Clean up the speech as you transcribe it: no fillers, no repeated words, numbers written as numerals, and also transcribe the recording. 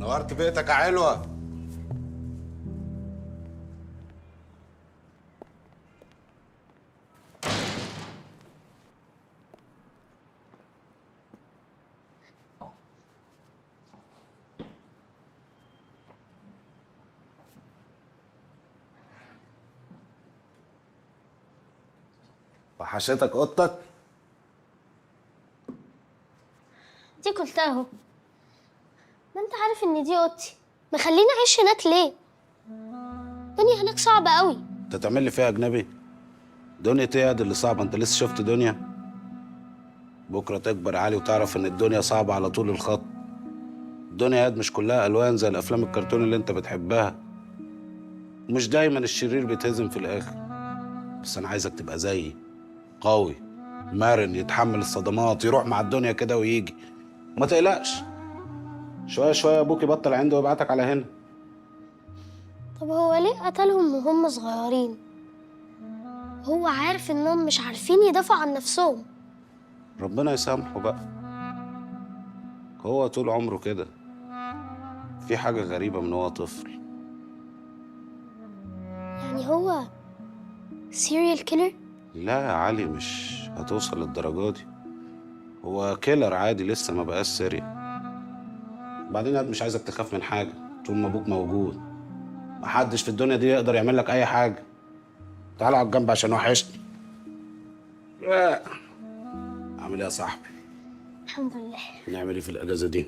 نورت بيتك يا علوة. وحشتك اوضتك؟ دي قلتها اهو. ما انت عارف ان دي اوضتي، مخليني اعيش هناك ليه؟ الدنيا هناك صعبة قوي. انت تعمل لي فيها اجنبي؟ دنيا ايه اللي صعبه؟ انت لسه شفت دنيا؟ بكره تكبر عالي وتعرف ان الدنيا صعبه على طول الخط. الدنيا ياد مش كلها الوان زي الافلام الكرتون اللي انت بتحبها، ومش دايما الشرير بيتهزم في الاخر. بس انا عايزك تبقى زيي، قوي مرن، يتحمل الصدمات، يروح مع الدنيا كده ويجي. وما تقلقش، شويه شويه ابوك يبطل عنده ويبعتك على هنا. طب هو ليه قتلهم وهم صغيرين؟ هو عارف انهم مش عارفين يدافعوا عن نفسهم. ربنا يسامحه بقى، هو طول عمره كده. في حاجه غريبه من هو طفل. يعني هو سيريال كيلر؟ لا يا علي، مش هتوصل للدرجة دي. هو كيلر عادي، لسه ما بقاش سري. بعدين أنا مش عايزك تخاف من حاجة طول ما أبوك موجود. محدش في الدنيا دي يقدر يعمل لك أي حاجة. تعال على الجنب عشان وحشني. عامل إيه يا صاحبي؟ الحمد لله. نعمل إيه في الأجازة دي؟